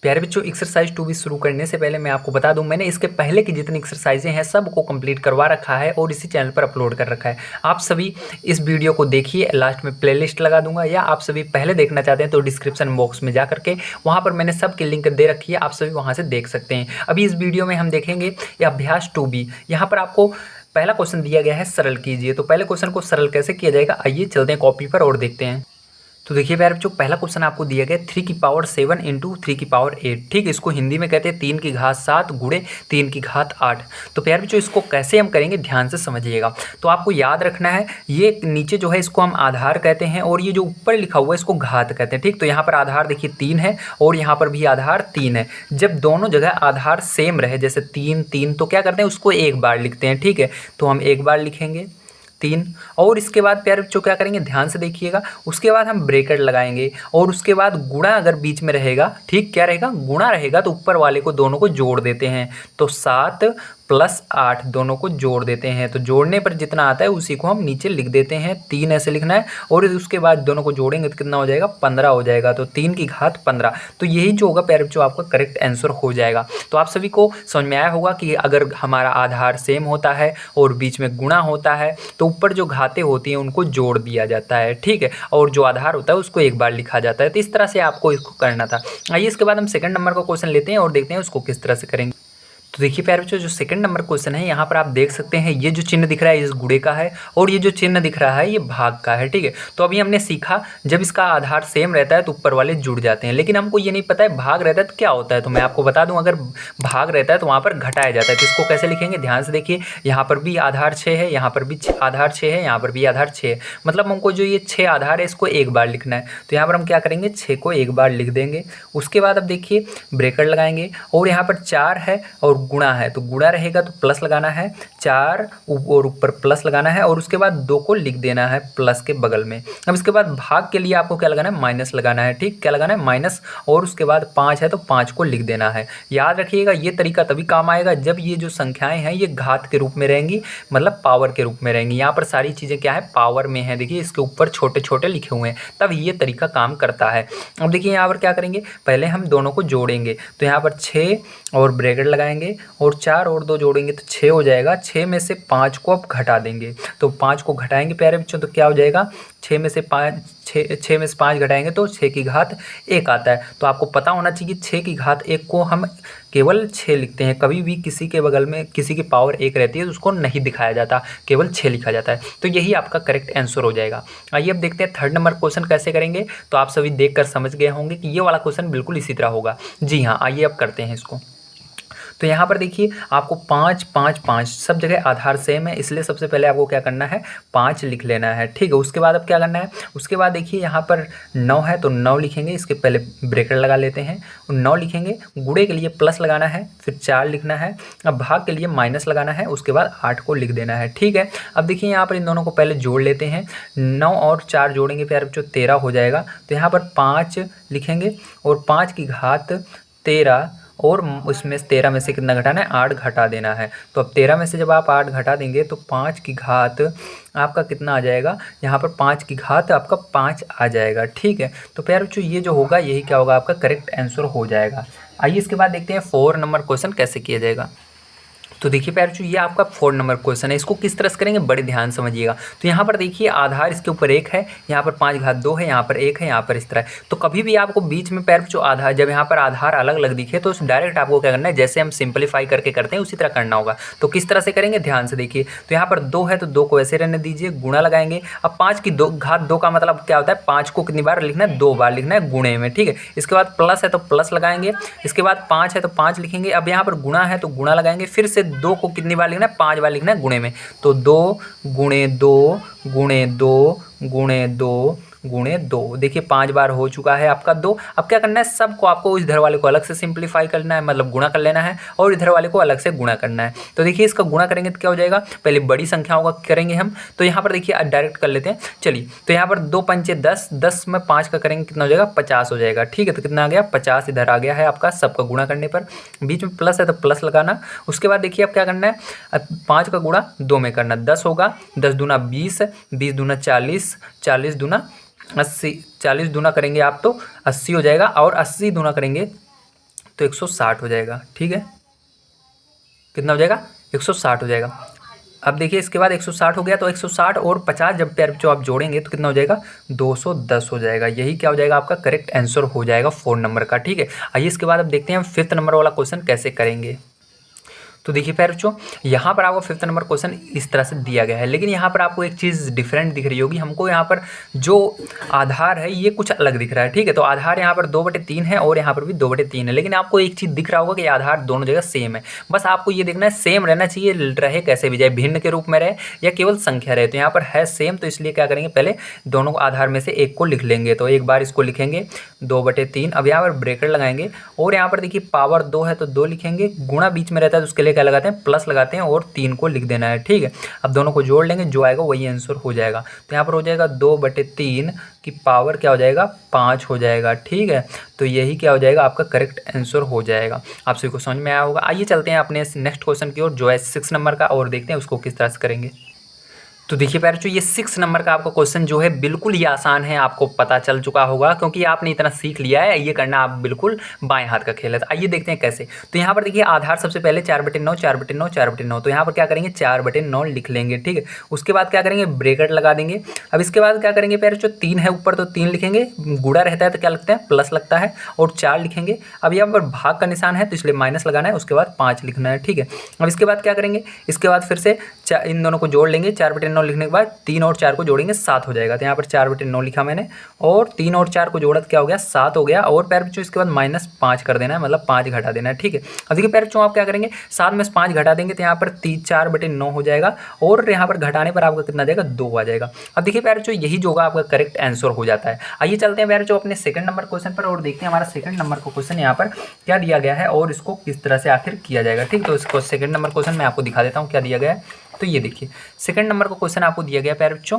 प्यारे बच्चों, एक्सरसाइज 2 भी शुरू करने से पहले मैं आपको बता दूं, मैंने इसके पहले की जितनी एक्सरसाइजें हैं सबको कंप्लीट करवा रखा है और इसी चैनल पर अपलोड कर रखा है। आप सभी इस वीडियो को देखिए, लास्ट में प्लेलिस्ट लगा दूंगा, या आप सभी पहले देखना चाहते हैं तो डिस्क्रिप्शन बॉक्स में जा करके वहाँ पर मैंने सबकी लिंक दे रखी है, आप सभी वहाँ से देख सकते हैं। अभी इस वीडियो में हम देखेंगे अभ्यास 2B। यहाँ पर आपको पहला क्वेश्चन दिया गया है, सरल कीजिए। तो पहले क्वेश्चन को सरल कैसे किया जाएगा, आइए चलते हैं कॉपी पर और देखते हैं। तो देखिए प्यारे बच्चों, पहला क्वेश्चन आपको दिया गया 3 की पावर 7 इंटू 3 की पावर 8। ठीक, इसको हिंदी में कहते हैं 3 की घात 7 गुणे 3 की घात 8। तो प्यारे बच्चों, इसको कैसे हम करेंगे ध्यान से समझिएगा। तो आपको याद रखना है, ये नीचे जो है इसको हम आधार कहते हैं और ये जो ऊपर लिखा हुआ है इसको घात कहते हैं। ठीक, तो यहाँ पर आधार देखिए 3 है और यहाँ पर भी आधार 3 है। जब दोनों जगह आधार सेम रहे, जैसे 3 3, तो क्या करते हैं उसको एक बार लिखते हैं। ठीक है, तो हम एक बार लिखेंगे 3, और इसके बाद प्यारे बच्चों क्या करेंगे ध्यान से देखिएगा, उसके बाद हम ब्रैकेट लगाएंगे और उसके बाद गुणा अगर बीच में रहेगा, ठीक क्या रहेगा, गुणा रहेगा, तो ऊपर वाले को दोनों को जोड़ देते हैं। तो 7 प्लस 8 दोनों को जोड़ देते हैं, तो जोड़ने पर जितना आता है उसी को हम नीचे लिख देते हैं। 3 ऐसे लिखना है और उसके बाद दोनों को जोड़ेंगे तो कितना हो जाएगा, 15 हो जाएगा। तो 3 की घात 15, तो यही जो होगा प्यारे बच्चों आपका करेक्ट आंसर हो जाएगा। तो आप सभी को समझ में आया होगा कि अगर हमारा आधार सेम होता है और बीच में गुणा होता है तो ऊपर जो घातें होती हैं उनको जोड़ दिया जाता है। ठीक है, और जो आधार होता है उसको एक बार लिखा जाता है। तो इस तरह से आपको इसको करना था। आइए इसके बाद हम सेकंड नंबर का क्वेश्चन लेते हैं और देखते हैं उसको किस तरह से करेंगे। तो देखिए प्यारे बच्चों, जो सेकंड नंबर क्वेश्चन है यहाँ पर आप देख सकते हैं ये जो चिन्ह दिख रहा है इस गुणे का है और ये जो चिन्ह दिख रहा है ये भाग का है। ठीक है, तो अभी हमने सीखा जब इसका आधार सेम रहता है तो ऊपर वाले जुड़ जाते हैं, लेकिन हमको ये नहीं पता है भाग रहता है तो क्या होता है। तो मैं आपको बता दूं, अगर भाग रहता है तो वहाँ पर घटाया जाता है। तो इसको कैसे लिखेंगे ध्यान से देखिए, यहाँ पर भी आधार 6 है, यहाँ पर भी आधार 6 है, यहाँ पर भी आधार 6 है, मतलब हमको जो ये 6 आधार है इसको एक बार लिखना है। तो यहाँ पर हम क्या करेंगे, 6 को एक बार लिख देंगे। उसके बाद अब देखिए ब्रैकेट लगाएंगे और यहाँ पर 4 है और गुणा है, तो गुणा रहेगा तो प्लस लगाना है, 4 और ऊपर प्लस लगाना है और उसके बाद 2 को लिख देना है प्लस के बगल में। अब इसके बाद भाग के लिए आपको क्या लगाना है, माइनस लगाना है। ठीक, क्या लगाना है, माइनस, और उसके बाद 5 है तो 5 को लिख देना है। याद रखिएगा ये तरीका तभी काम आएगा जब ये जो संख्याएं हैं ये घात के रूप में रहेंगी, मतलब पावर के रूप में रहेंगी। यहाँ पर सारी चीज़ें क्या है, पावर में है, देखिए इसके ऊपर छोटे छोटे लिखे हुए हैं, तब ये तरीका काम करता है। अब देखिए यहाँ पर क्या करेंगे, पहले हम दोनों को जोड़ेंगे। तो यहाँ पर 6 और ब्रैकेट लगाएंगे और 4 और 2 जोड़ेंगे तो 6 हो जाएगा। 6 में से 5 को अब घटा देंगे, तो 5 को घटाएंगे प्यारे बच्चों तो क्या हो जाएगा, 6 में से 5 घटाएंगे तो 6 की घात 1 आता है। तो आपको पता होना चाहिए 6 की घात 1 को हम केवल 6 लिखते हैं, कभी भी किसी के बगल में किसी की पावर 1 रहती है तो उसको नहीं दिखाया जाता, केवल 6 लिखा जाता है। तो यही आपका करेक्ट आंसर हो जाएगा। आइए अब देखते हैं थर्ड नंबर क्वेश्चन कैसे करेंगे। तो आप सभी देखकर समझ गए होंगे कि ये वाला क्वेश्चन बिल्कुल इसी तरह होगा। जी हाँ, आइए अब करते हैं इसको। तो यहाँ पर देखिए आपको 5 5 5 सब जगह आधार सेम है, इसलिए सबसे पहले आपको क्या करना है, 5 लिख लेना है। ठीक है, उसके बाद अब क्या करना है, उसके बाद देखिए यहाँ पर 9 है तो 9 लिखेंगे, इसके पहले ब्रैकेट लगा लेते हैं, 9 लिखेंगे, गुणे के लिए प्लस लगाना है, फिर 4 लिखना है, अब भाग के लिए माइनस लगाना है, उसके बाद 8 को लिख देना है। ठीक है, अब देखिए यहाँ पर इन दोनों को पहले जोड़ लेते हैं, 9 और 4 जोड़ेंगे प्यारे बच्चों 13 हो जाएगा। तो यहाँ पर 5 लिखेंगे और 5 की घात 13, और उसमें 13 में से कितना घटाना है, 8 घटा देना है। तो अब 13 में से जब आप 8 घटा देंगे तो 5 की घात आपका कितना आ जाएगा, यहाँ पर 5 की घात आपका 5 आ जाएगा। ठीक है, तो प्यारे बच्चों ये जो होगा यही क्या होगा, आपका करेक्ट आंसर हो जाएगा। आइए इसके बाद देखते हैं 4 नंबर क्वेश्चन कैसे किया जाएगा। तो देखिए प्यारे बच्चों, ये आपका 4 नंबर क्वेश्चन है, इसको किस तरह से करेंगे बड़े ध्यान समझिएगा। तो यहाँ पर देखिए आधार इसके ऊपर 1 है, यहाँ पर 5 घात 2 है, यहाँ पर 1 है, यहाँ पर इस तरह है। तो कभी भी आपको बीच में प्यारे बच्चों आधार, जब यहाँ पर आधार अलग अलग दिखे तो डायरेक्ट आपको क्या करना है, जैसे हम सिंपलीफाई करके करते हैं उसी तरह करना होगा। तो किस तरह से करेंगे ध्यान से देखिए। तो यहाँ पर 2 है तो 2 को ऐसे रहने दीजिए, गुणा लगाएंगे। अब 5 की घात 2 का मतलब क्या होता है, 5 को कितनी बार लिखना है, 2 बार लिखना है गुणे में। ठीक है, इसके बाद प्लस है तो प्लस लगाएंगे, इसके बाद 5 है तो 5 लिखेंगे। अब यहाँ पर गुणा है तो गुणा लगाएंगे, फिर से 2 को कितनी बार लिखना है, 5 बार लिखना है गुणे में। तो 2 गुणे 2 गुणे 2 गुणे 2 गुणे 2, देखिए 5 बार हो चुका है आपका 2। अब क्या करना है, सबको आपको इधर वाले को अलग से सिंप्लीफाई करना है, मतलब गुणा कर लेना है, और इधर वाले को अलग से गुणा करना है। तो देखिए इसका गुणा करेंगे तो क्या हो जाएगा, पहले बड़ी संख्याओं का करेंगे हम। तो यहाँ पर देखिए डायरेक्ट कर लेते हैं, चलिए। तो यहाँ पर 2 पंचे 10, 10 में 5 का करेंगे कितना हो जाएगा, 50 हो जाएगा। ठीक है, तो कितना आ गया, 50 इधर आ गया है आपका सबका गुणा करने पर। बीच में प्लस है तो प्लस लगाना। उसके बाद देखिए अब क्या करना है, 5 का गुणा 2 में करना, 10 होगा, 10 दूना 20, 20 दूना 40, 40 दूना 80, 40 दूना करेंगे आप तो 80 हो जाएगा, और 80 दूना करेंगे तो 160 हो जाएगा। ठीक है, कितना हो जाएगा? 160 हो जाएगा। अब देखिए इसके बाद 160 हो गया, तो 160 और 50 जब पैर जो आप जोड़ेंगे तो कितना हो जाएगा? 210 हो जाएगा। यही क्या हो जाएगा? आपका करेक्ट आंसर हो जाएगा 4 नंबर का। ठीक है, आइए इसके बाद अब देखते हैं हम 5th नंबर वाला क्वेश्चन कैसे करेंगे। तो देखिए प्यारे बच्चों, यहाँ पर आपको 5th नंबर क्वेश्चन इस तरह से दिया गया है, लेकिन यहाँ पर आपको एक चीज़ डिफरेंट दिख रही होगी। हमको यहाँ पर जो आधार है ये कुछ अलग दिख रहा है। ठीक है, तो आधार यहाँ पर 2/3 है और यहाँ पर भी 2/3 है, लेकिन आपको एक चीज़ दिख रहा होगा कि आधार दोनों जगह सेम है। बस आपको ये देखना है सेम रहना चाहिए, रहे कैसे भी जाए, भिन्न के रूप में रहे या केवल संख्या रहे। तो यहाँ पर है सेम, तो इसलिए क्या करेंगे, पहले दोनों आधार में से एक को लिख लेंगे। तो एक बार इसको लिखेंगे 2/3। अब यहाँ पर ब्रेकेट लगाएंगे और यहाँ पर देखिए पावर 2 है तो 2 लिखेंगे, गुणा बीच में रहता है तो उसके लिए क्या लगाते हैं? प्लस लगाते हैं और 3 को लिख देना है। ठीक है, अब दोनों को जोड़ लेंगे, जो आएगा वही आंसर हो जाएगा। तो यहाँ पर हो जाएगा 2/3 की पावर क्या हो जाएगा? 5 हो जाएगा। ठीक है, तो यही क्या हो जाएगा? आपका करेक्ट आंसर हो जाएगा। आप सभी को समझ में आया होगा। आइए चलते हैं अपने नेक्स्ट क्वेश्चन की ओर, जो है 6 नंबर का, और देखते हैं उसको किस तरह से करेंगे। तो देखिए प्यारे बच्चों, ये 6 नंबर का आपका क्वेश्चन जो है बिल्कुल ही आसान है, आपको पता चल चुका होगा क्योंकि आपने इतना सीख लिया है। ये करना आप बिल्कुल बाएं हाथ का खेल है। तो आइए देखते हैं कैसे। तो यहाँ पर देखिए आधार सबसे पहले 4/9 4/9 4/9, तो यहाँ पर क्या करेंगे? 4/9 लिख लेंगे। ठीक है, उसके बाद क्या करेंगे? ब्रेकेट लगा देंगे। अब इसके बाद क्या करेंगे प्यारे बच्चों? 3 है ऊपर तो 3 लिखेंगे, गुणा रहता है तो क्या लगता है? प्लस लगता है, और 4 लिखेंगे। अब यहाँ पर भाग का निशान है तो इसलिए माइनस लगाना है, उसके बाद 5 लिखना है। ठीक है, अब इसके बाद क्या करेंगे? इसके बाद फिर से इन दोनों को जोड़ लेंगे। 4/9 लिखने के बाद 3 और 4 को जोड़ेंगे, 7 हो जाएगा। तो यहाँ पर 4/9 लिखा मैंने, और 3 और 4 को जोड़ा तो क्या हो गया? 7 हो गया। और प्यारे बच्चों इसके बाद -5 कर देना है, मतलब 5 घटा देना है। ठीक है, अब देखिए प्यारे बच्चों आप क्या करेंगे? 7 में से 5 घटा देंगे तो यहाँ पर 4/9 हो जाएगा, और यहाँ पर घटाने पर आपका कितना जाएगा? 2 आ जाएगा। अब देखिए प्यारे बच्चों यही जो होगा आपका करेक्ट आंसर हो जाता है। आइए चलते हैं प्यारे बच्चों अपने 2nd नंबर क्वेश्चन पर, और देखते हैं हमारा 2nd नंबर का क्वेश्चन यहाँ पर क्या दिया गया है और इसको किस तरह से आखिर किया जाएगा। ठीक, तो इसको 2nd नंबर क्वेश्चन मैं आपको दिखा देता हूँ क्या दिया गया है। तो ये देखिए 2nd नंबर का क्वेश्चन आपको दिया गया प्यारे बच्चों,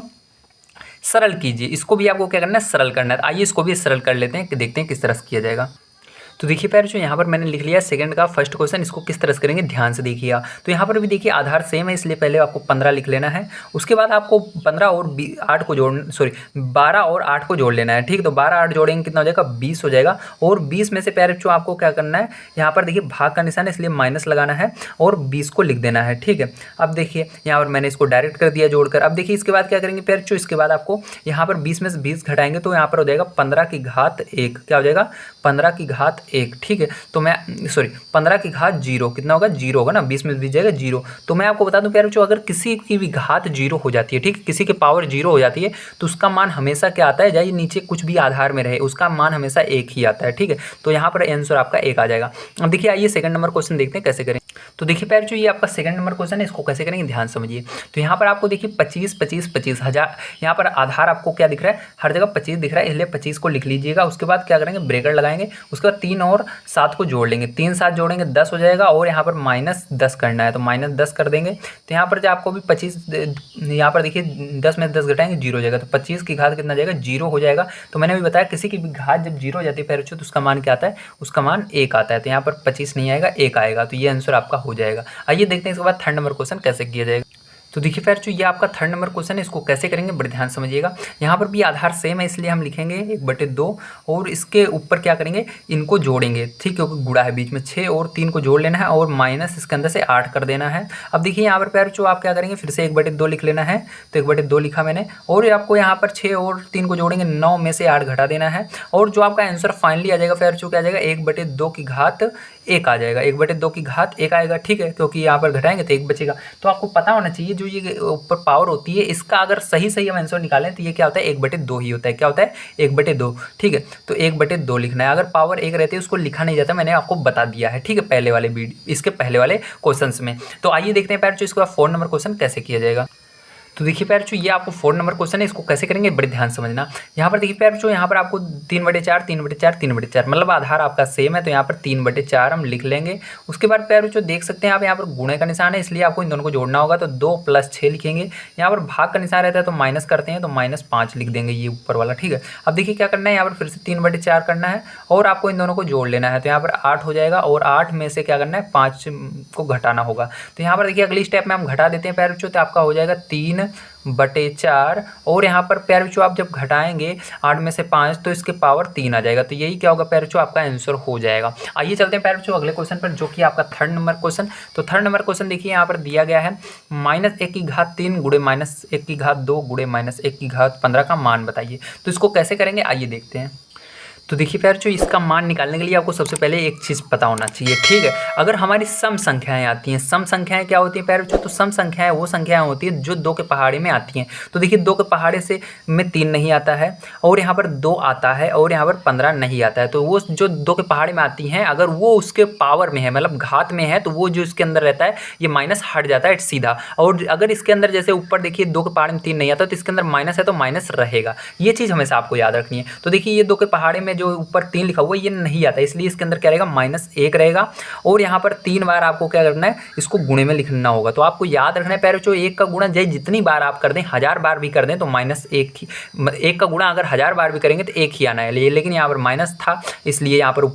सरल कीजिए। इसको भी आपको क्या करना है? सरल करना है। आइए इसको भी सरल कर लेते हैं कि देखते हैं किस तरह से किया जाएगा। तो देखिए प्यारे बच्चों, यहाँ पर मैंने लिख लिया 2nd का फर्स्ट क्वेश्चन। इसको किस तरह से करेंगे ध्यान से देखिए। तो यहाँ पर भी देखिए आधार सेम है, इसलिए पहले आपको 15 लिख लेना है। उसके बाद आपको 15 और 8 को जोड़ 12 और 8 को जोड़ लेना है। ठीक, तो 12 8 जोड़ेंगे कितना हो जाएगा? 20 हो जाएगा। और 20 में से प्यारे बच्चों आपको क्या करना है? यहाँ पर देखिए भाग का निशान है इसलिए माइनस लगाना है और 20 को लिख देना है। ठीक है, अब देखिए यहाँ पर मैंने इसको डायरेक्ट कर दिया जोड़कर। अब देखिए इसके बाद क्या करेंगे प्यारे बच्चों? इसके बाद आपको यहाँ पर 20 में से 20 घटाएंगे तो यहाँ पर हो जाएगा 15 की घात 1। क्या हो जाएगा? 15 की घात 1। ठीक है, तो मैं 15 की घात 0 कितना होगा? 0 होगा ना, 20 में बीत जाएगा 0। तो मैं आपको बता दूं प्यारे बच्चों, अगर किसी की भी घात 0 हो जाती है, ठीक है, किसी की पावर 0 हो जाती है तो उसका मान हमेशा क्या आता है? चाहे नीचे कुछ भी आधार में रहे उसका मान हमेशा 1 ही आता है। ठीक है, तो यहाँ पर आंसर आपका 1 आ जाएगा। अब देखिए आइए 2nd नंबर क्वेश्चन देखते हैं कैसे करें। तो देखिए प्यारे बच्चों, ये आपका 2nd नंबर क्वेश्चन है, इसको कैसे करेंगे ध्यान समझिए। तो यहाँ पर आपको देखिए 25 25 25 हजार, यहाँ पर आधार आपको क्या दिख रहा है? हर जगह 25 दिख रहा है, इसलिए 25 को लिख लीजिएगा। उसके बाद क्या करेंगे? ब्रेकेट लगाएंगे। उसके बाद 3 और 7 को जोड़ लेंगे, 3 7 जोड़ेंगे 10 हो जाएगा, और यहाँ पर -10 करना है तो -10 कर देंगे। तो यहाँ पर जो आपको भी 25, यहाँ पर देखिए 10 में 10 घटाएंगे 0 हो जाएगा, तो 25 की घात कितना जाएगा? 0 हो जाएगा। तो मैंने भी बताया किसी की भी घात जब 0 हो जाती है प्यारे बच्चों तो उसका मान क्या आता है? उसका मान 1 आता है। तो यहाँ पर 25 नहीं आएगा, 1 आएगा। तो ये आंसर आपका हो जाएगा। आइए देखते हैं इसके बाद 3rd नंबर क्वेश्चन कैसे किया जाएगा। तो देखिए प्यारे बच्चों, ये आपका 3rd नंबर क्वेश्चन है, इसको कैसे करेंगे बड़े ध्यान समझिएगा। यहाँ पर भी आधार सेम है इसलिए हम लिखेंगे 1/2, और इसके ऊपर क्या करेंगे? इनको जोड़ेंगे। ठीक है, क्योंकि गुणा है बीच में, 6 और 3 को जोड़ लेना है और माइनस इसके अंदर से 8 कर देना है। अब देखिए यहाँ पर प्यारे बच्चों आप क्या करेंगे? फिर से 1/2 लिख लेना है, तो 1/2 लिखा मैंने, और आपको यहाँ पर 6 और 3 को जोड़ेंगे, 9 में से 8 घटा देना है, और जो आपका आंसर फाइनली आ जाएगा प्यारे बच्चों क्या आ जाएगा? 1/2 की घात 1 आ जाएगा। 1/2 की घात 1 आएगा। ठीक है, क्योंकि यहाँ पर घटाएंगे तो 1 बचेगा। तो आपको पता होना चाहिए जो ये ऊपर पावर होती है इसका अगर सही हम आंसर निकालें तो ये क्या होता है? 1/2 ही होता है। क्या होता है? 1/2। ठीक है, तो 1/2 लिखना है। अगर पावर 1 रहती है उसको लिखा नहीं जाता, मैंने आपको बता दिया है। ठीक है, पहले वाले वीडियो, इसके पहले वाले क्वेश्चंस में। तो आइए देखते हैं प्यारे बच्चों इसके बाद 4 नंबर क्वेश्चन कैसे किया जाएगा। तो देखिए प्यारे बच्चों, ये आपको 4 नंबर क्वेश्चन है, इसको कैसे करेंगे बड़े ध्यान समझना। यहाँ पर देखिए प्यारे बच्चों, यहाँ पर आपको 3/4 3/4 3/4, मतलब आधार आपका सेम है तो यहाँ पर 3/4 हम लिख लेंगे। उसके बाद प्यारे बच्चों देख सकते हैं आप, यहाँ पर गुणे का निशान है इसलिए आपको इन दोनों को जोड़ना होगा, तो 2 + 6 लिखेंगे। यहाँ पर भाग का निशान रहता है तो माइनस करते हैं तो -5 लिख देंगे, ये ऊपर वाला। ठीक है, अब देखिए क्या करना है? यहाँ पर फिर से 3/4 करना है और आपको इन दोनों को जोड़ लेना है, तो यहाँ पर 8 हो जाएगा, और 8 में से क्या करना है? 5 को घटाना होगा। तो यहाँ पर देखिए अगली स्टेप में हम घटा देते हैं प्यारे बच्चों, तो आपका हो जाएगा 3 बटे 4 और यहाँ पर प्यारे बच्चों आप जब घटाएंगे 8 में से 5 तो इसके पावर 3 आ जाएगा। तो यही क्या होगा प्यारे बच्चों, आपका आंसर हो जाएगा। आइए चलते हैं प्यारे बच्चों अगले क्वेश्चन पर, जो कि आपका 3rd नंबर क्वेश्चन। तो 3rd नंबर क्वेश्चन देखिए यहाँ पर दिया गया है -1/3 गुणे -1/2 गुणे -1/15 का मान बताइए। तो इसको कैसे करेंगे आइए देखते हैं। तो देखिए प्यारे बच्चों, इसका मान निकालने के लिए आपको सबसे पहले एक चीज़ पता होना चाहिए, ठीक है। अगर हमारी सम संख्याएं आती हैं, सम संख्याएं क्या होती हैं प्यारे बच्चों, तो सम संख्याएं वो संख्याएं होती हैं जो 2 के पहाड़े में आती हैं। तो देखिए 2 के पहाड़े से में 3 नहीं आता है और यहाँ पर 2 आता है और यहाँ पर 15 नहीं आता है। तो वो जो 2 के पहाड़े में आती हैं अगर वो उसके पावर में है, मतलब घात में है, तो वो जो इसके अंदर रहता है ये माइनस हट जाता है सीधा। और अगर इसके अंदर जैसे ऊपर देखिए 2 के पहाड़े में 3 नहीं आता तो इसके अंदर माइनस है तो माइनस रहेगा। ये चीज़ हमेशा आपको याद रखनी है। तो देखिए ये 2 के पहाड़े में जो ऊपर 3 लिखा हुआ है ये नहीं आता, इसलिए इसके अंदर क्या रहेगा, -1 रहेगा। और यहाँ पर 3 बार आपको क्या करना है, इसको गुणे में लिखना होगा। तो आपको याद रखना है प्यारे बच्चों, 1 का गुणा चाहे जितनी बार आप कर दें, 1000 बार भी कर दें तो -1 का गुणा अगर 1000 बार भी करेंगे तो 1 ही आना है। लेकिन यहाँ पर माइनस था इसलिए यहाँ पर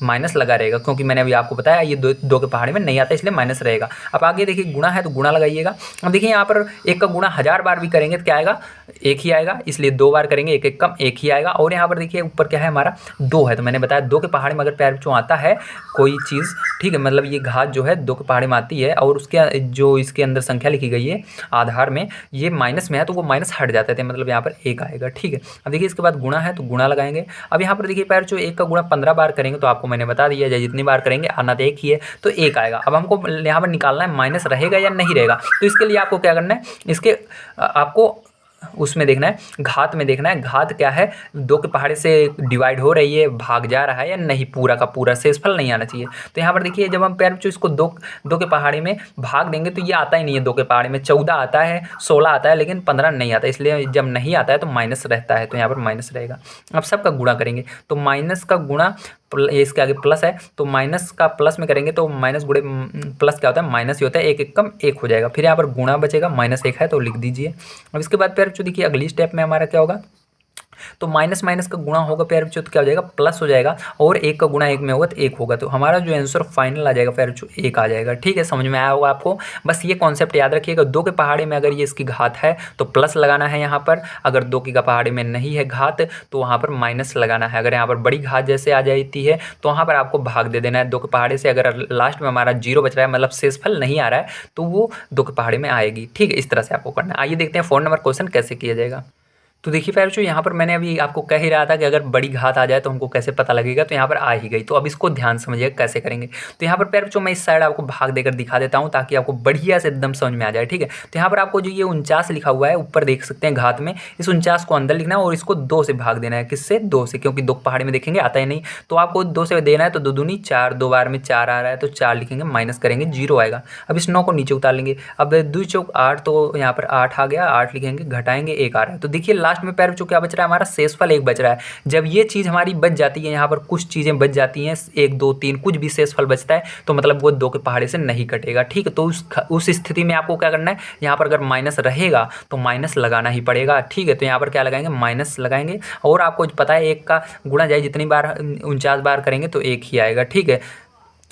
माइनस लगा रहेगा, क्योंकि मैंने अभी आपको बताया ये 2 के पहाड़े में नहीं आता इसलिए माइनस रहेगा। अब आगे देखिए गुणा है तो गुणा लगाइएगा। अब देखिए यहाँ पर 1 का गुणा 1000 बार भी करेंगे तो क्या आएगा, 1 ही आएगा, इसलिए 2 बार करेंगे 1 1 कम 1 ही आएगा। और यहाँ पर देखिए ऊपर क्या है हमारा 2 है, तो मैंने बताया 2 के पहाड़े में अगर प्यारे बच्चों आता है कोई चीज़, ठीक है, मतलब ये घात जो है 2 के पहाड़े में आती है और उसके जो इसके अंदर संख्या लिखी गई है आधार में ये माइनस में है तो वो माइनस हट जाते थे, मतलब यहाँ पर 1 आएगा, ठीक है। अब देखिए इसके बाद गुणा है तो गुणा लगाएंगे। अब यहाँ पर देखिए प्यारे बच्चों 1 का गुणा 15 बार करेंगे तो आपको मैंने बता दिया जितनी बार करेंगे आना तो 1 ही है तो 1 आएगा। अब हमको यहाँ पर निकालना है माइनस रहेगा या नहीं रहेगा। तो इसके लिए आपको क्या करना है, इसके आपको उसमें देखना है, घात में देखना है, घात क्या है, 2 के पहाड़े से डिवाइड हो रही है, भाग जा रहा है या नहीं, पूरा का पूरा शेषफल नहीं आना चाहिए। तो यहाँ पर देखिए जब हम प्यारे बच्चों इसको 2 के पहाड़े में भाग देंगे तो ये आता ही नहीं है। 2 के पहाड़े में 14 आता है, 16 आता है, लेकिन 15 नहीं आता, इसलिए जब नहीं आता है तो माइनस रहता है, तो यहाँ पर माइनस रहेगा। अब सबका गुणा करेंगे तो माइनस का गुणा इसके आगे प्लस है तो माइनस का प्लस में करेंगे तो माइनस गुणे प्लस क्या होता है, माइनस ही होता है, 1 1 कम 1 हो जाएगा। फिर यहाँ पर गुणा बचेगा, -1 है तो लिख दीजिए। अब इसके बाद प्यारे बच्चों देखिए अगली स्टेप में हमारा क्या होगा, तो माइनस माइनस का गुणा होगा प्यारे बच्चों तो क्या हो जाएगा, प्लस हो जाएगा। और 1 का गुणा 1 में होगा तो 1 होगा। तो हमारा जो आंसर फाइनल आ जाएगा प्यारे बच्चों 1 आ जाएगा, ठीक है। समझ में आया होगा आपको। बस ये कॉन्सेप्ट याद रखिएगा, 2 के पहाड़े में अगर ये इसकी घात है तो प्लस लगाना है यहाँ पर, अगर 2 के पहाड़े में नहीं है घात तो वहाँ पर माइनस लगाना है। अगर यहाँ पर बड़ी घात जैसे आ जाती है तो वहाँ पर आपको भाग दे देना है। 2 के पहाड़े से अगर लास्ट में हमारा 0 बच रहा है, मतलब शेषफल नहीं आ रहा है, तो वो 2 के पहाड़े में आएगी, ठीक है। इस तरह से आपको करना है। आइए देखते हैं 4 नंबर क्वेश्चन कैसे किया जाएगा। तो देखिए प्यारे बच्चों यहाँ पर मैंने अभी आपको कह ही रहा था कि अगर बड़ी घात आ जाए तो हमको कैसे पता लगेगा, तो यहाँ पर आ ही गई। तो अब इसको ध्यान समझिएगा कैसे करेंगे। तो यहाँ पर प्यारे बच्चों मैं इस साइड आपको भाग देकर दिखा देता हूँ ताकि आपको बढ़िया से एकदम समझ में आ जाए, ठीक है। तो यहाँ पर आपको जो ये 49 लिखा हुआ है ऊपर देख सकते हैं घात में, इस 49 को अंदर लिखना है और इसको 2 से भाग देना है। किससे, 2 से, क्योंकि 2 पहाड़ी में देखेंगे आता ही नहीं, तो आपको 2 से देना है। तो 2 दूनी 4, 2 बार में 4 आ रहा है तो 4 लिखेंगे, माइनस करेंगे 0 आएगा। अब इस 9 को नीचे उतार लेंगे। अब 2 चौक 8 तो यहाँ पर 8 आ गया, 8 लिखेंगे, घटाएंगे 1 आ रहा है। तो देखिए लास्ट में प्यारे बच्चों क्या बच रहा है, हमारा शेषफल 1 बच रहा है। जब ये चीज़ हमारी बच जाती है, यहाँ पर कुछ चीज़ें बच जाती हैं, 1 2 3 कुछ भी शेषफल बचता है तो मतलब वो 2 के पहाड़े से नहीं कटेगा, ठीक है। तो उस स्थिति में आपको क्या करना है, यहाँ पर अगर माइनस रहेगा तो माइनस लगाना ही पड़ेगा, ठीक है। तो यहाँ पर क्या लगाएंगे, माइनस लगाएंगे। और आपको पता है 1 का गुणा जाए जितनी बार 49 बार करेंगे तो 1 ही आएगा, ठीक है।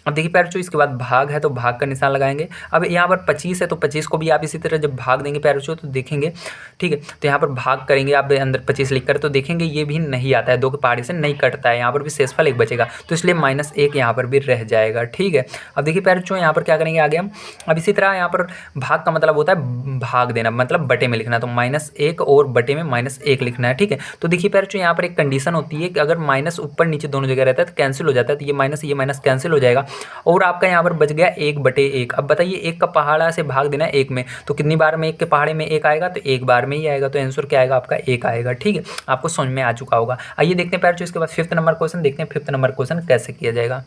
अब देखिए प्यारे बच्चों इसके बाद भाग है तो भाग का निशान लगाएंगे। अब यहाँ पर 25 है तो 25 को भी आप इसी तरह जब भाग देंगे प्यारे बच्चों तो देखेंगे, ठीक है। तो यहाँ पर भाग करेंगे आप अंदर 25 लिख कर तो देखेंगे ये भी नहीं आता है, 2 के पहाड़े से नहीं कटता है, यहाँ पर भी शेषफल 1 बचेगा तो इसलिए -1 यहाँ पर भी रह जाएगा, ठीक है। अब देखिए प्यारे बच्चों यहाँ पर क्या करेंगे आगे हम, अब इसी तरह यहाँ पर भाग का मतलब होता है भाग देना, मतलब बटे में लिखना, तो -1 और बटे में -1 लिखना है, ठीक है। तो देखिए प्यारे बच्चों यहाँ पर एक कंडीशन होती है कि अगर माइनस ऊपर नीचे दोनों जगह रहता है तो कैंसिल हो जाता है, तो ये माइनस कैंसिल हो जाएगा और आपका यहाँ पर बच गया 1/1। अब बताइए 1 का पहाड़ा से भाग देना है 1 में, तो कितनी बार में 1 के पहाड़े में 1 आएगा, तो 1 बार में ही आएगा, तो आंसर क्या आएगा आपका 1 आएगा, ठीक है। आपको समझ में आ चुका होगा। आइए देखते हैं प्यारे बच्चों इसके बाद 5th नंबर क्वेश्चन देखते हैं 5th नंबर क्वेश्चन कैसे किया जाएगा।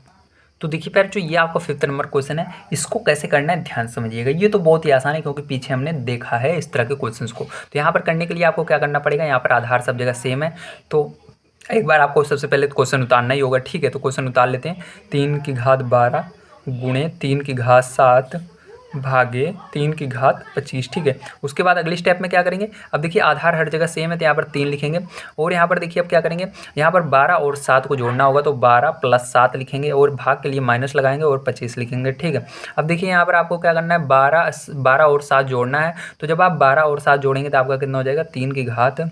तो देखिए प्यारे बच्चों ये आपका 5th नंबर क्वेश्चन है, इसको कैसे करना है ध्यान समझिएगा। ये तो बहुत ही आसान है क्योंकि पीछे हमने देखा है इस तरह के क्वेश्चंस को। तो यहाँ पर करने के लिए आपको क्या करना पड़ेगा, यहाँ पर आधार सब जगह सेम है तो एक बार आपको सबसे पहले क्वेश्चन उतारना ही होगा, ठीक है। तो क्वेश्चन उतार लेते हैं। 3 की घात 12 गुणे 3 की घात 7 भागे 3 की घात 25, ठीक है। उसके बाद अगले स्टेप में क्या करेंगे, अब देखिए आधार हर जगह सेम है तो यहाँ पर 3 लिखेंगे, और यहाँ पर देखिए अब क्या करेंगे, यहाँ पर 12 और 7 को जोड़ना होगा तो 12 + 7 लिखेंगे, और भाग के लिए माइनस लगाएंगे और 25 लिखेंगे, ठीक है। अब देखिए यहाँ पर आपको क्या करना है, 12 और 7 जोड़ना है, तो जब आप 12 और 7 जोड़ेंगे तो आपका कितना हो जाएगा, 3 की घात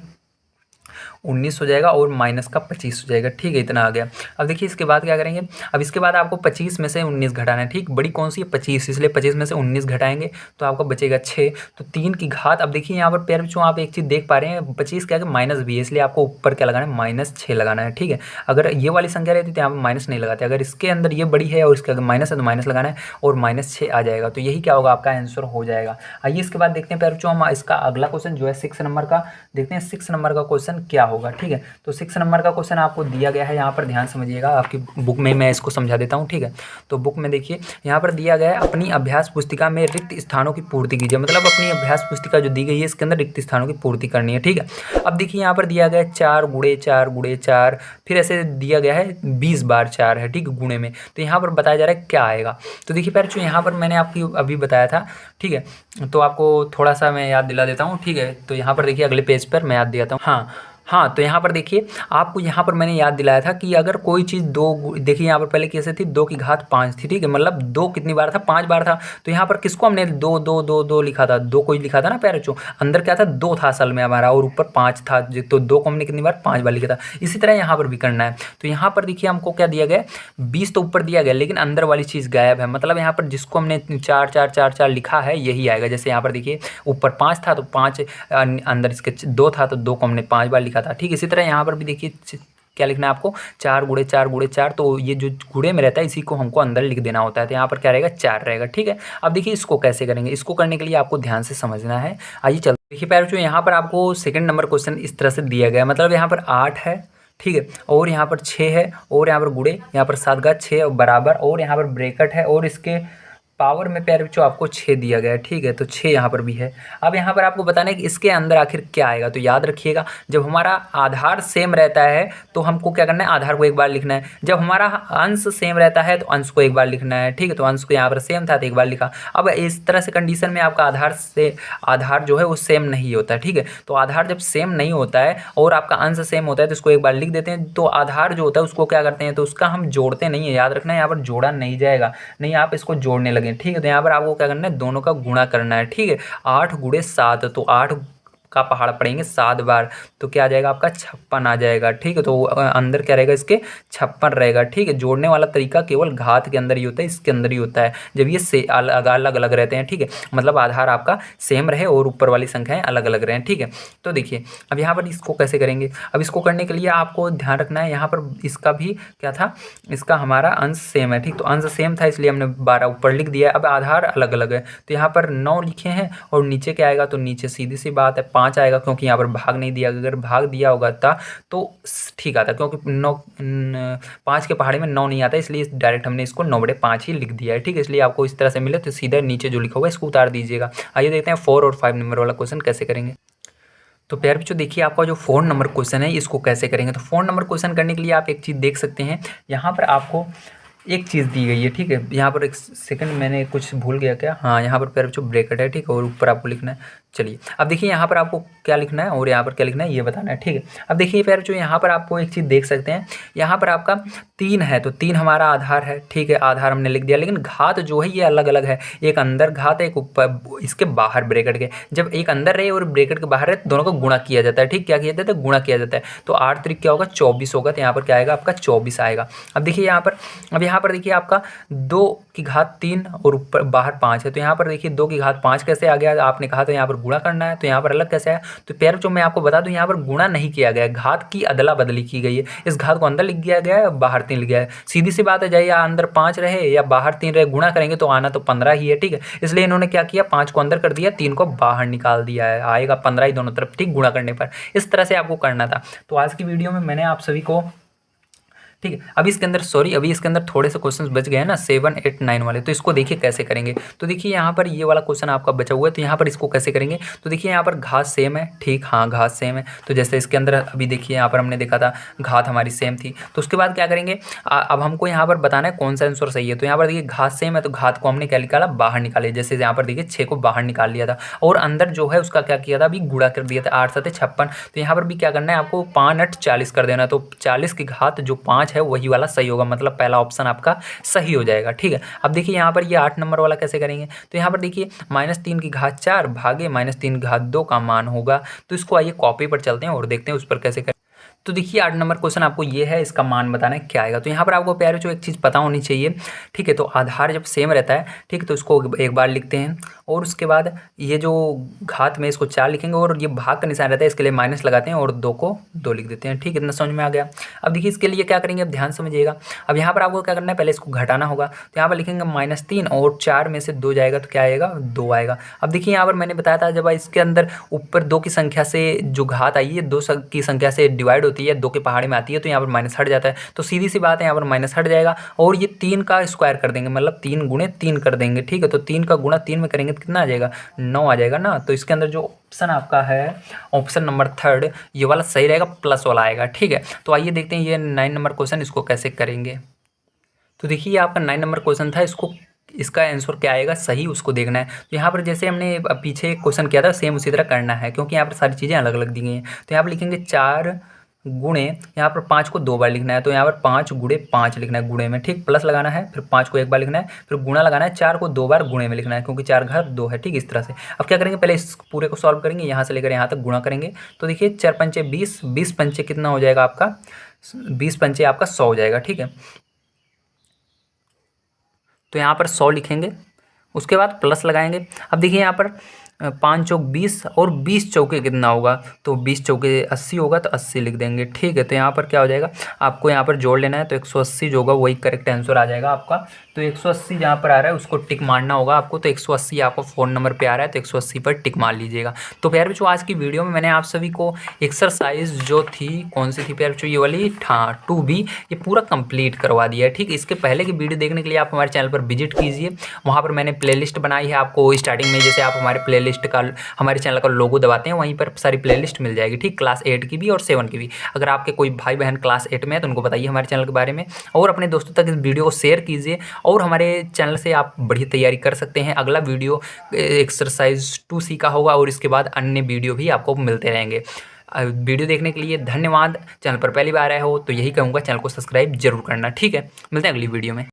19 हो जाएगा और माइनस का 25 हो जाएगा, ठीक है। इतना आ गया। अब देखिए इसके बाद क्या करेंगे, अब इसके बाद आपको 25 में से 19 घटाना है, ठीक। बड़ी कौन सी है, 25, इसलिए 25 में से 19 घटाएंगे तो आपका बचेगा 6। तो 3 की घात, अब देखिए यहाँ पर प्यारे बच्चों आप एक चीज़ देख पा रहे हैं, 25 क्या है माइनस भी है, इसलिए आपको ऊपर क्या लगाना है, -6 लगाना है, ठीक है। अगर ये वाली संख्या रहती तो यहाँ पर माइनस नहीं लगाते, अगर इसके अंदर ये बड़ी है और इसके अगर माइनस है तो माइनस लगाना है और -6 आ जाएगा, तो यही क्या होगा, आपका आंसर हो जाएगा। आइए इसके बाद देखते हैं प्यारे बच्चों, हम इसका अगला क्वेश्चन जो है 6 नंबर का देखते हैं, 6 नंबर का क्वेश्चन क्या होगा, ठीक है। तो 6 नंबर का क्वेश्चन आपको दिया गया है, यहाँ पर ध्यान समझिएगा, आपकी बुक में मैं इसको समझा देता हूँ, ठीक है। तो बुक में देखिए यहाँ पर दिया गया है, अपनी अभ्यास पुस्तिका में रिक्त स्थानों की पूर्ति कीजिए, मतलब अपनी अभ्यास पुस्तिका जो दी गई है इसके अंदर रिक्त स्थानों की पूर्ति करनी है, ठीक है। अब देखिए यहाँ पर दिया गया है 4 × 4 × 4, फिर ऐसे दिया गया है 20 बार 4 है, ठीक है, गुणे में। तो यहाँ पर बताया जा रहा है क्या आएगा। तो देखिए पैर यहाँ पर मैंने आपकी अभी बताया था, ठीक है, तो आपको थोड़ा सा मैं याद दिला देता हूँ, ठीक है। तो यहाँ पर देखिए अगले पेज पर मैं याद दिलाता हूँ, हाँ, तो यहाँ पर देखिए आपको यहाँ पर मैंने याद दिलाया था कि अगर कोई चीज़ देखिए यहाँ पर पहले कैसे थी, 2 की घात 5 थी, ठीक है, मतलब 2 कितनी बार था, 5 बार था। तो यहाँ पर किसको हमने 2 2 2 2 लिखा था, 2 को ही लिखा था ना प्यारे बच्चों, अंदर क्या था, 2 था असल में हमारा और ऊपर 5 था, तो 2 को हमने कितनी बार, 5 बार लिखा था। इसी तरह यहाँ पर भी करना है। तो यहाँ पर देखिए हमको क्या दिया गया, 20 तो ऊपर दिया गया लेकिन अंदर वाली चीज़ गायब है, मतलब यहाँ पर जिसको हमने 4 4 4 4 लिखा है यही आएगा। जैसे यहाँ पर देखिए ऊपर 5 था तो 5 अंदर इसके 2 था तो 2 को हमने 5 बार लिखा था, ठीक। इसी तरह यहाँ पर भी देखिए क्या लिखना है आपको, 4 × 4 × 4, तो ये जो गुणे में रहता है इसी को हमको अंदर लिख देना होता है। तो यहाँ पर क्या रहेगा, 4 रहेगा, ठीक है। अब देखिए इसको कैसे करेंगे, इसको करने के लिए आपको ध्यान से समझना है। आइए चलते देखिए प्यारे बच्चों, यहाँ पर आपको सेकंड नंबर क्वेश्चन इस तरह से दिया गया है, मतलब यहाँ पर 8 है, ठीक है, और यहाँ पर 6 है, और यहाँ पर गुणे, यहाँ पर 7 × 6 बराबर, और यहाँ पर ब्रैकेट है, और इसके पावर में प्यारे बच्चों आपको 6 दिया गया है, ठीक है। तो 6 यहाँ पर भी है। अब यहाँ पर आपको बताना है कि इसके अंदर आखिर क्या आएगा। तो याद रखिएगा, जब हमारा आधार सेम रहता है तो हमको क्या करना है, आधार को एक बार लिखना है। जब हमारा अंश सेम रहता है तो अंश को एक बार लिखना है, ठीक है। तो अंश को यहाँ पर सेम था तो एक बार लिखा। अब इस तरह से कंडीशन में आपका आधार जो है वो सेम नहीं होता है, ठीक है। तो आधार जब सेम नहीं होता है और आपका अंश सेम होता है तो इसको एक बार लिख देते हैं। तो आधार जो होता है उसको क्या करते हैं, तो उसका हम जोड़ते नहीं है, याद रखना है, यहाँ पर जोड़ा नहीं जाएगा, नहीं आप इसको जोड़ने लगे, ठीक है। तो यहाँ पर आपको क्या करना है, दोनों का गुणा करना है, ठीक है। 8 × 7, तो 8 का पहाड़ पड़ेंगे 7 बार, तो क्या आ जाएगा आपका 56 आ जाएगा, ठीक है। तो अंदर क्या रहेगा, इसके 56 रहेगा, ठीक है। जोड़ने वाला तरीका केवल घात के अंदर ही होता है, इसके अंदर ही होता है जब ये से अलग अलग रहते हैं, ठीक है। मतलब आधार आपका सेम रहे और ऊपर वाली संख्याएं अलग अलग रहें, ठीक है। तो देखिए अब यहाँ पर इसको कैसे करेंगे। अब इसको करने के लिए आपको ध्यान रखना है, यहाँ पर इसका भी क्या था, इसका हमारा अंश सेम है, ठीक। तो अंश सेम था इसलिए हमने 12 ऊपर लिख दिया है। अब आधार अलग अलग है तो यहाँ पर 9 लिखे हैं, और नीचे क्या आएगा, तो नीचे सीधी सी बात है 5 आएगा, क्योंकि यहाँ पर भाग नहीं दिया। अगर भाग दिया होगा तो ठीक आता, क्योंकि 5 के पहाड़े में 9 नहीं आता, इसलिए डायरेक्ट हमने इसको 9/5 ही लिख दिया है, ठीक है। इसलिए आपको इस तरह से मिले तो सीधा नीचे जो लिखा हुआ है इसको उतार दीजिएगा। आइए देखते हैं 4 और 5 नंबर वाला क्वेश्चन कैसे करेंगे। तो प्यारे बच्चों देखिए आपका जो 4 नंबर क्वेश्चन है इसको कैसे करेंगे। तो 4 नंबर क्वेश्चन करने के लिए आप एक चीज़ देख सकते हैं, यहाँ पर आपको एक चीज़ दी गई है, ठीक है। यहाँ पर एक सेकंड मैंने कुछ भूल गया क्या, हाँ, यहाँ पर प्यारे बच्चों ब्रैकेट है, ठीक है, और ऊपर आपको लिखना है। चलिए अब देखिए यहाँ पर आपको क्या लिखना है और यहाँ पर क्या लिखना है ये बताना है, ठीक है। अब देखिए प्यारे बच्चों यहाँ पर आपको एक चीज़ देख सकते हैं, यहाँ पर आपका 3 है तो 3 हमारा आधार है, ठीक है, आधार हमने लिख दिया। लेकिन घात जो है ये अलग अलग है, एक अंदर घात है, एक ऊपर इसके बाहर ब्रैकेट के। जब एक अंदर रहे और ब्रैकेट के बाहर रहे तो दोनों को गुणा किया जाता है, ठीक। क्या किया जाता है, गुणा किया जाता है। तो 8 त्रिक क्या होगा, 24 होगा। तो यहाँ पर क्या आएगा आपका 24 आएगा। अब देखिए यहाँ पर देखिए आपका 2 की घात 3 और ऊपर बाहर 5 है। तो यहाँ पर देखिए 2 की घात 5 कैसे आ गया, आपने कहा तो यहाँ पर गुणा करना है, तो यहाँ पर अलग कैसे आया। तो प्यारे बच्चों मैं आपको बता दूं यहाँ पर गुणा नहीं किया गया है, घात की अदला बदली की गई है। इस घात को अंदर लिख दिया गया है, बाहर 3 लिख गया है। सीधी सी बात है, चाहे या अंदर 5 रहे या बाहर 3 रहे, गुणा करेंगे तो आना तो 15 ही है, ठीक है। इसलिए इन्होंने क्या किया, 5 को अंदर कर दिया, 3 को बाहर निकाल दिया है, आएगा 15 ही दोनों तरफ, ठीक, गुणा करने पर। इस तरह से आपको करना था। तो आज की वीडियो में मैंने आप सभी को ठीक है। अभी इसके अंदर अभी इसके अंदर थोड़े से क्वेश्चंस बच गए हैं ना 7, 8, 9 वाले, तो इसको देखिए कैसे करेंगे। तो देखिए यहाँ पर ये वाला क्वेश्चन आपका बचा हुआ है, तो यहाँ पर इसको कैसे करेंगे। तो देखिए यहाँ पर घात सेम है, ठीक, हाँ घात सेम है। तो जैसे इसके अंदर अभी देखिए यहाँ पर हमने देखा था घात हमारी सेम थी, तो उसके बाद क्या करेंगे, अब हमको यहाँ पर बताना है कौन सा आंसर सही है। तो यहाँ पर देखिए घात सेम है, तो घात को हमने क्या निकाला, बाहर निकाले। जैसे यहाँ पर देखिए 6 को बाहर निकाल लिया था और अंदर जो है उसका क्या किया था, अभी गुणा कर दिया था, 8 7 56। तो यहाँ पर भी क्या करना है आपको, 5 8 40 कर देना। तो 40 की घात जो 5 है वही वाला सही होगा, मतलब पहला ऑप्शन आपका सही हो जाएगा। ठीक है। अब देखिए यहाँ पर ये 8 नंबर वाला कैसे करेंगे। तो यहाँ पर देखिए -3 की घात 4 भागे -3 की घात 2 का मान होगा। तो इसको आइए कॉपी पर चलते हैं और देखते हैं उस पर कैसे करें। तो देखिए 8 नंबर क्वेश्चन आपको ये है, इसका मान बताना है क्या आएगा। तो यहाँ पर आपको प्यारे जो एक चीज़ पता होनी चाहिए, ठीक है। तो आधार जब सेम रहता है, ठीक है, तो इसको एक बार लिखते हैं और उसके बाद ये जो घात में इसको 4 लिखेंगे और ये भाग का निशान रहता है, इसके लिए माइनस लगाते हैं और 2 को 2 लिख देते हैं। ठीक है, इतना समझ में आ गया। अब देखिए इसके लिए क्या करेंगे, अब ध्यान समझिएगा। अब यहाँ पर आपको क्या करना है, पहले इसको घटाना होगा। तो यहाँ पर लिखेंगे -3 और 4 में से 2 जाएगा तो क्या आएगा, 2 आएगा। अब देखिए यहाँ पर मैंने बताया था जब इसके अंदर ऊपर 2 की संख्या से जो घात आई है 2 की संख्या से डिवाइड होती है, 2 के पहाड़े में आती है, तो यहाँ पर माइनस हट जाता है। तो सीधी सी बात है, यहाँ पर माइनस हट जाएगा और ये 3 का स्क्वायर कर देंगे, मतलब 3 गुणे 3 कर देंगे। ठीक है, तो 3 का गुणा 3 में करेंगे तो कितना आ जाएगा, 9 आ जाएगा ना। तो इसके अंदर जो ऑप्शन आपका है, ऑप्शन नंबर 3 ये वाला सही रहेगा, प्लस वाला आएगा। ठीक है, तो आइए देखते हैं ये 9 नंबर क्वेश्चन, इसको कैसे करेंगे। तो देखिए ये आपका 9 नंबर क्वेश्चन था, इसका आंसर क्या आएगा सही उसको देखना है। तो यहाँ पर जैसे हमने पीछे एक क्वेश्चन किया था सेम उसी तरह करना है, क्योंकि यहाँ पर सारी चीज़ें अलग अलग दी गई हैं। तो यहाँ पर लिखेंगे 4 गुणे, यहाँ पर 5 को 2 बार लिखना है, तो यहाँ पर 5 गुणे 5 लिखना है गुणे में, ठीक, प्लस लगाना है, फिर 5 को 1 बार लिखना है, फिर गुणा लगाना है, 4 को 2 बार गुणे में लिखना है, क्योंकि 4 घात 2 है। ठीक, इस तरह से। अब क्या करेंगे, पहले इस पूरे को सॉल्व करेंगे, यहाँ से लेकर यहाँ तक गुणा करेंगे। तो देखिए 4 पंचे 20, 20 पंचे कितना हो जाएगा आपका, 20 पंचे आपका 100 हो जाएगा। ठीक है, तो यहाँ पर 100 लिखेंगे, उसके बाद प्लस लगाएंगे। अब देखिए यहाँ पर 5 चौक 20 और 20 चौके कितना होगा, तो 20 चौके 80 होगा, तो 80 लिख देंगे। ठीक है, तो यहाँ पर क्या हो जाएगा, आपको यहाँ पर जोड़ लेना है, तो 180 जो होगा वही करेक्ट आंसर आ जाएगा आपका। तो 180 जहाँ पर आ रहा है उसको टिक मारना होगा आपको। तो 180 आपको फ़ोन नंबर पे आ रहा है, तो 180 पर टिक मार लीजिएगा। तो प्यारे बच्चों आज की वीडियो में मैंने आप सभी को एक्सरसाइज जो थी, कौन सी थी प्यारे बच्चों, ये वाली 2B, ये पूरा कंप्लीट करवा दिया है। ठीक, इसके पहले की वीडियो देखने के लिए आप हमारे चैनल पर विजिट कीजिए, वहाँ पर मैंने प्लेलिस्ट बनाई है। आपको स्टार्टिंग में जैसे आप हमारे प्लेलिस्ट का, हमारे चैनल का लोगो दबाते हैं, वहीं पर सारी प्लेलिस्ट मिल जाएगी। ठीक, क्लास 8 की भी और 7 की भी। अगर आपके कोई भाई बहन क्लास 8 में है तो उनको बताइए हमारे चैनल के बारे में, और अपने दोस्तों तक इस वीडियो को शेयर कीजिए। और हमारे चैनल से आप बढ़िया तैयारी कर सकते हैं। अगला वीडियो एक्सरसाइज 2C का होगा और इसके बाद अन्य वीडियो भी आपको मिलते रहेंगे। वीडियो देखने के लिए धन्यवाद। चैनल पर पहली बार आए हो तो यही कहूँगा, चैनल को सब्सक्राइब जरूर करना। ठीक है, मिलते हैं अगली वीडियो में।